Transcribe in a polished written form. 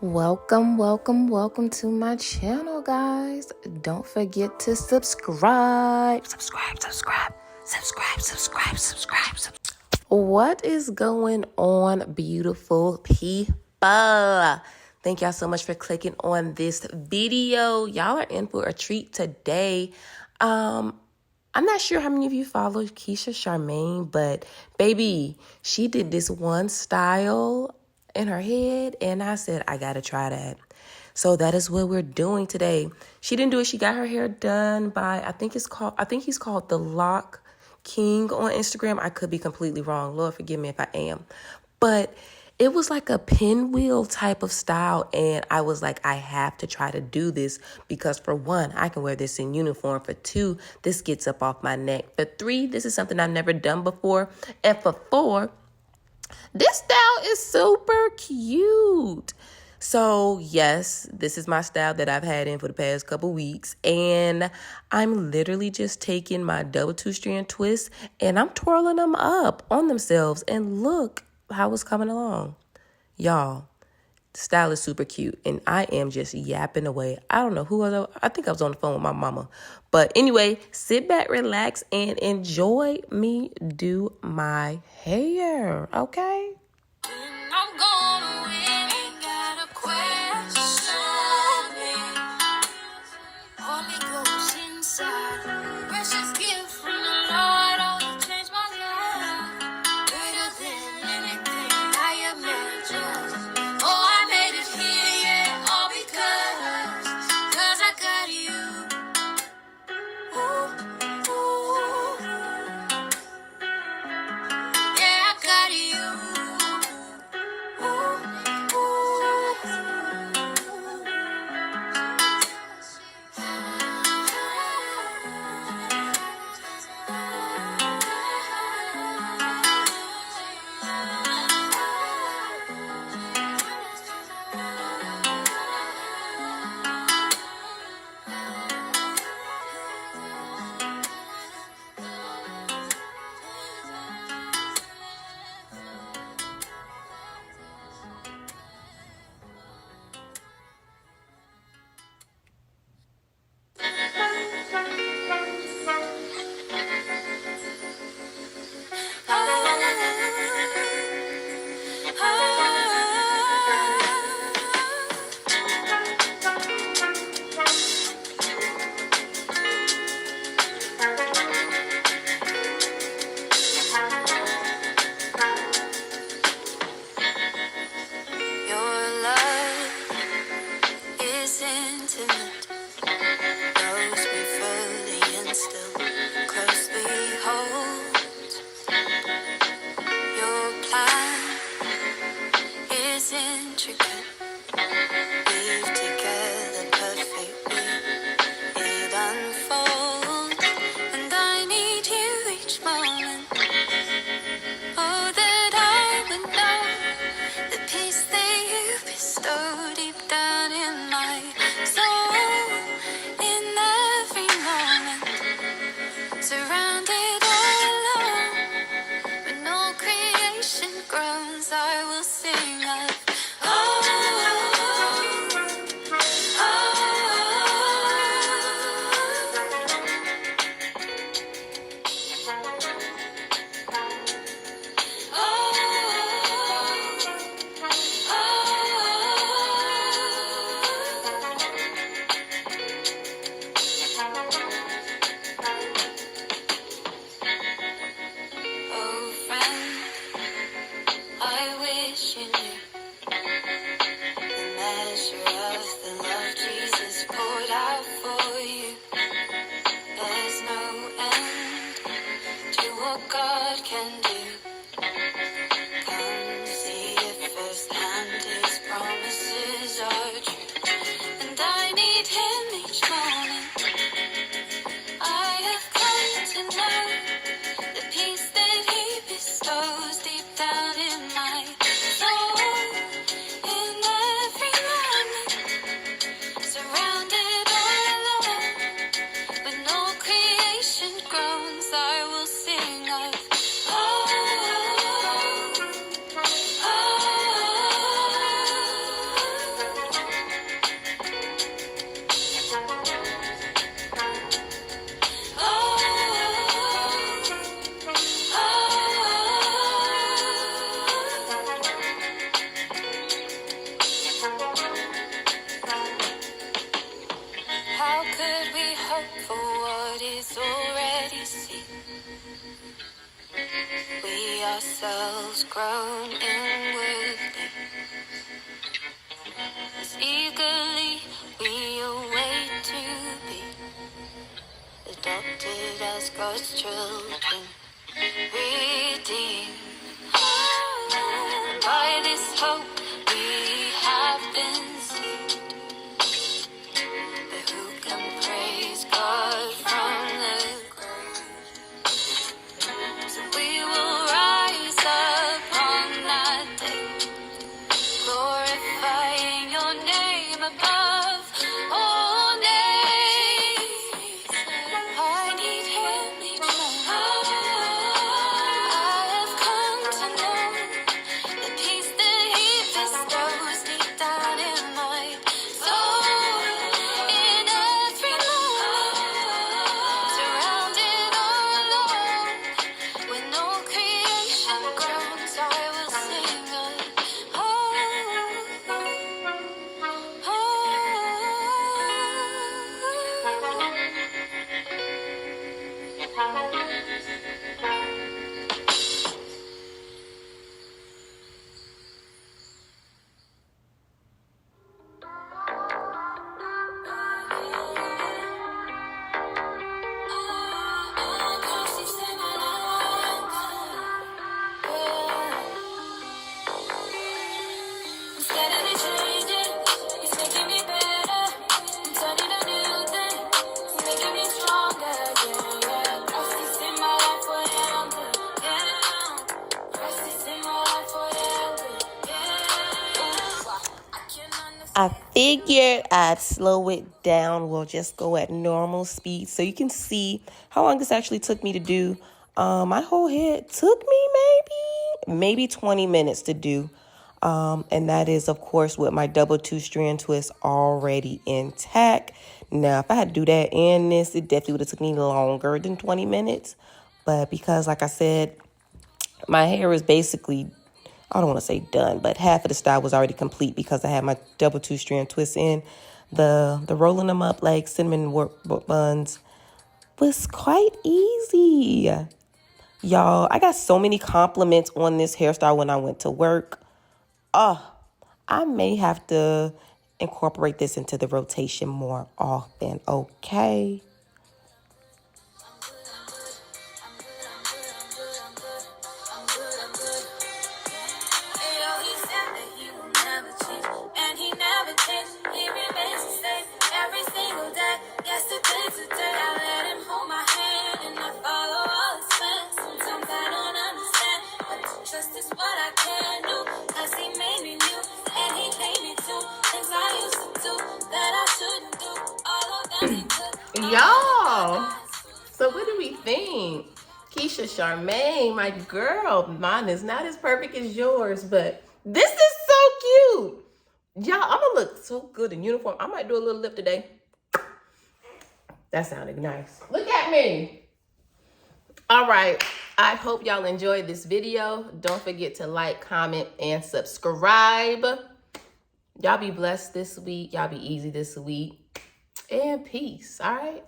Welcome to my channel, guys. Don't forget to subscribe. What is going on, beautiful people? Thank y'all so much for clicking on this video. Y'all are in for a treat today. I'm not sure how many of you follow Keisha Charmaine, but baby, she did this one style in her head, and I said, I gotta try that. So that is what we're doing today. She didn't do it. She got her hair done by, I think he's called The Lock King on Instagram. I could be completely wrong. Lord, forgive me if I am. But it was like a pinwheel type of style, and I was like, I have to try to do this because for one, I can wear this in uniform. For two, this gets up off my neck. For three, this is something I've never done before. And for four, this style is super cute. So yes, this is my style that I've had in for the past couple weeks. And I'm literally just taking my double 2-strand twists and I'm twirling them up on themselves. And look how it's coming along. Y'all, the style is super cute. And I am just yapping away. I don't know who I think I was on the phone with my mama. But anyway, sit back, relax, and enjoy me do my hair, okay? I'm gonna win, ain't got a question. Holy Ghost inside, precious gift from the Lord, oh, you changed my life. Greater than anything I imagined. Oh, I made it here, yeah, all because I got you. Ooh, ooh. Yeah, I got you. Your love is intimate, knows me fully and still closely holds. Your plan is intricate, weave together perfectly, it unfolds, and I need you each moment. Oh, that I would know the peace that you bestow deep down in my soul. In every moment, surrounded all alone, when all creation groans, I will sing of oh. see ourselves grown inwardly as eagerly we await to be adopted as God's children, redeemed. By this hope we have been saved, but who can praise God from the grave? So we will rise upon that day, glorifying your name above all names. I need him each moment. I have come to know the peace that he bestows deep down in my soul. In every moment, surrounded all alone, when all creation groans, I will sing instead of me changing, it's making me better. I'm turning a new thing, it's making me stronger. Yeah, yeah. Christ is in my life forever. Yeah, Christ is in my life forever. Yeah, I figured I'd slow it down. We'll just go at normal speed so you can see how long this actually took me to do. My whole head took me maybe 20 minutes to do. And that is, of course, with my double 2-strand twist already intact. Now, if I had to do that and this, it definitely would have took me longer than 20 minutes. But because, like I said, my hair is basically, I don't want to say done, but half of the style was already complete because I had my double 2-strand twist in. The rolling them up like cinnamon buns was quite easy. Y'all, I got so many compliments on this hairstyle when I went to work. I may have to incorporate this into the rotation more often, okay? Trust is what I can do, 'cause he made me new, and he paid me too. Things I used to do that I shouldn't do. All of them he took. Y'all, so what do we think? Keisha Charmaine, my girl, mine is not as perfect as yours, but this is so cute. Y'all, I'm gonna look so good in uniform. I might do a little lip today. That sounded nice. Look at me. All right. I hope y'all enjoyed this video. Don't forget to like, comment, and subscribe. Y'all be blessed this week. Y'all be easy this week. And peace. All right.